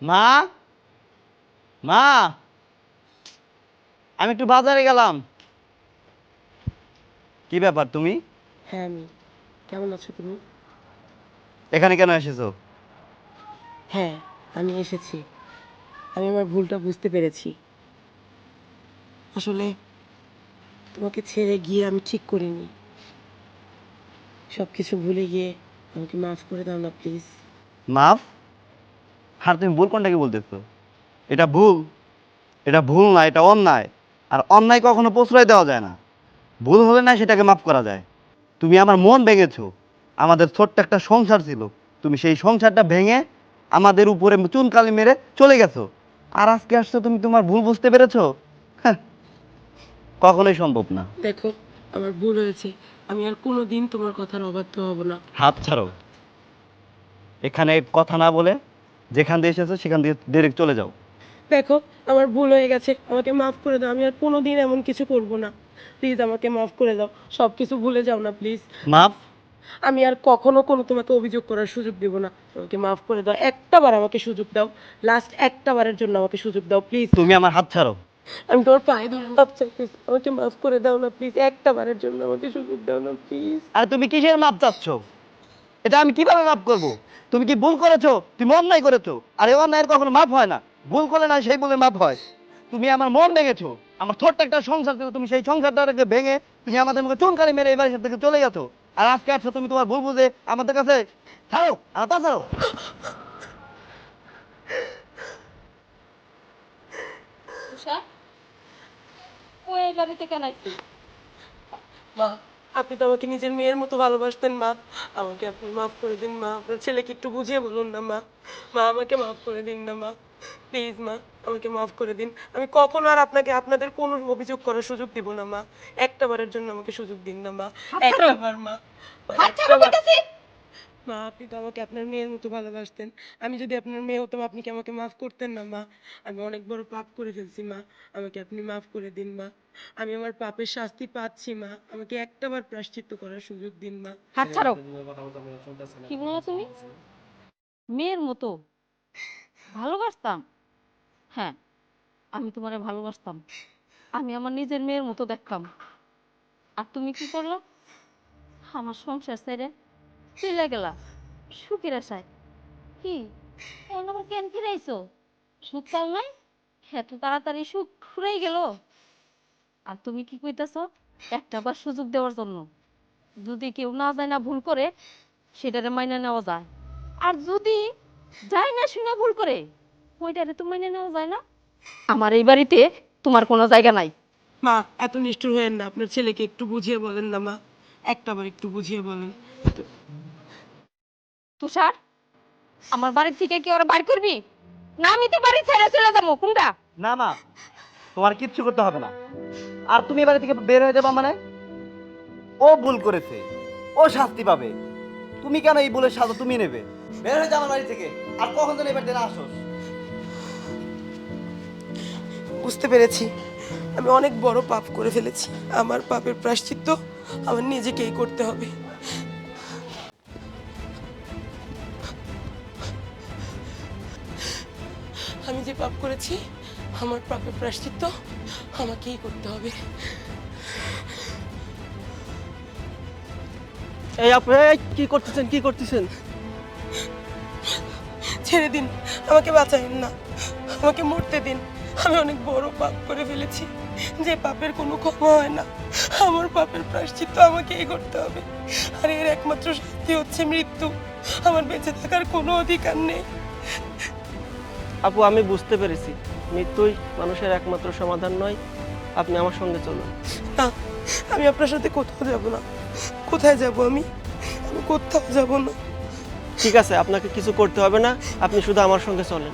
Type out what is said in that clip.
মা, মা, আমি একটু বাজারে গেলাম। কি ব্যাপার তুমি হ্যাঁ আমি। কেমন আছো তুমি? এখানে কেন এসেছো? হ্যাঁ আমি এসেছি। আমি আমার ভুলটা বুঝতে পেরেছি। আসলে তোমাকে ছেড়ে গিয়ে আমি ঠিক করিনি। সব কিছু ভুলে গিয়ে আমাকে মাফ করে দাও না প্লিজ। মাফ? আর তুমি ভুল কোনটাকে বলতেছো? এটা ভুল? এটা ভুল না, এটা অন্যায়। আর অন্যায় কখনো প্রশ্রয় দেওয়া যায় না। ভুল হলে না সেটাকে মাফ করা যায়। তুমি আমার মন ভেঙেছো। আমাদের ছোট্ট একটা সংসার ছিল, তুমি সেই সংসারটা ভেঙে আমাদের উপরে চুনকালি মেরে চলে গেছো। আর আজকে আসছো তুমি তোমার ভুল বুঝতে পেরেছো? হ্যাঁ, কখনোই সম্ভব না। দেখো আমার ভুল হয়েছে। আমি আর কোনোদিন তোমার কথার অবাধ্য হব না। হাত ছাড়ো। এখানে কথা না বলে যেখান দিয়ে এসেছো সেখান দিয়ে ডিরেক্ট চলে যাও। দেখো আমার ভুল হয়ে গেছে, আমাকে মাফ করে দাও। আমি আর কোনোদিন এমন কিছু করব না। প্লিজ আমাকে মাফ করে দাও। সব কিছু ভুলে যাও না প্লিজ। মাফ? আমি আর কখনো কোনো তোমাকে অভিযোগ করার সুযোগ দেব না। আমাকে মাফ করে দাও, একটা বার আমাকে সুযোগ দাও। লাস্ট একটা বারের জন্য আমাকে সুযোগ দাও প্লিজ। তুমি আমার হাত ছাড়ো। আমি তোমার পায়ে ধরে মাপ চাইতেছি, আমাকে মাফ করে দাও না প্লিজ। একটা বারের জন্য আমাকে সুযোগ দাও না প্লিজ। আর তুমি কিসের মাপ চাচ্ছ? এটা আমি কিভাবে মাপ করব? তুমি কি ভুল করেছো? তুমি অন্যায় করেছো। আর এই অন্যায়ের কখনো মাপ হয় না। ভুল করলে না সেই বলে মাপ হয়। তুমি আমার মন ভেঙেছো। আমার ছোট্ট একটা সংসার ছিল, তুমি সেই সংসারটাকে ভেঙে তুমি আমাদের মুখে চুনকালি মেরে এবার থেকে চলে গেছো। আর আজকে আসছো তুমি তোমার ভুল বুঝে আমাদের কাছে। ছাড়ো, আমার পা ছাড়ো। তুষার, ওই বাড়িতে কেন আইছিস? মা, আপনি তো আমাকে নিজের মেয়ের মতো ভালোবাসতেন মা। আমাকে আপনি মাফ করে দিন মা। আপনার ছেলেকে একটু বুঝিয়ে বলুন না মা। মা আমাকে মাফ করে দিন না মা। প্লিজ মা, আমাকে মাফ করে দিন। আমি কখনো আর আপনাকে আপনাদের কোনো অভিযোগ করার সুযোগ দিব না মা। একটা বারের জন্য আমাকে সুযোগ দিন না মা। হাত একটা ছাড়ো, বার মা। হাত একটা ছাড়ো বার। কইতাছি। মা আপনি তো আমাকে আপনার মেয়ের মতো ভালোবাসতেন। আমি যদি আপনার মেয়ে হতাম আপনি কি আমাকে মাফ করতেন না মা? আমি অনেক বড় পাপ করে ফেলছি মা। আমাকে আপনি মাফ করে দিন মা। আমি আমার পাপের শাস্তি পাচ্ছি মা। আমাকে একটাবার প্রায়শ্চিত্ত করার সুযোগ দিন মা। হাত ছাড়ো। কি বললা তুমি? মেয়ের মতো ভালোবাসতাম? হ্যাঁ, আমি তোমারে ভালোবাসতাম। আমি আমার নিজের মেয়ের মতো দেখতাম। আর তুমি কি করলো? আমার সংসার ছেড়ে চলে গেলা সুখের আশায়। কি এখন আবার কেন ফিরাইছো? সুখ পাও নাই? এত তাড়াতাড়ি সুখ ফুরাই গেল? আর তুমি কি কইতাছো? একটা বার সুযোগ দেওয়ার জন্য। যদি কেউ না যায় না ভুল করে, সেটারে মাইনে নেওয়া যায়। আর যদি যায় না শুনে ভুল করে, ওইটারে তো মাইনে নেওয়া যায় না। আমার এই বাড়িতে তোমার কোনো জায়গা নাই। মা এত নিষ্ঠুর হয়েন না, আপনার ছেলেকে একটু বুঝিয়ে বলেন না মা। একটাবার একটু বুঝিয়ে বলেন। তুষার, আমার বাড়ি থেকে কি ওরা বাইর করবি? না আমি তো বাড়ি ছেড়ে চলে যাবো। কোনটা? না মা, তোমার কিচ্ছু করতে হবে না। আর তুমি এবারে থেকে বের হয়ে যাবা মানে? ও ভুল করেছে, ও শাস্তি পাবে। তুমি কেন এই ভুলের সাজা তুমি নেবে? বের হয়ে যা আমার বাড়ি থেকে। আর কখন যেন এবার না আসোস। বুঝতে পেরেছি আমি অনেক বড় পাপ করে ফেলেছি। আমার পাপের প্রায়শ্চিত্ত আমার নিজেকেই করতে হবে। আমি যে পাপ করেছি আমার পাপের প্রায়শ্চিত্ত আমাকেই করতে হবে। এই আপনি কি করতেছেন, কি করতেছেন? ছেড়ে দিন, আমাকে বাঁচাইন না, আমাকে মরতে দিন। আমি অনেক বড় পাপ করে ফেলেছি, যে পাপের কোনো ক্ষমা হয় না। আমার পাপের প্রায়শ্চিত্ত আমাকেই করতে হবে। আর এর একমাত্র শাস্তি হচ্ছে মৃত্যু। আমার বেঁচে থাকার কোনো অধিকার নেই। আপু আমি বুঝতে পেরেছি মৃত্যুই মানুষের একমাত্র সমাধান নয়। আপনি আমার সঙ্গে চলুন। না, আমি আপনার সাথে কোথাও যাব না। কোথায় যাব আমি? আমি কোথাও যাব না। ঠিক আছে, আপনাকে কিছু করতে হবে না, আপনি শুধু আমার সঙ্গে চলেন।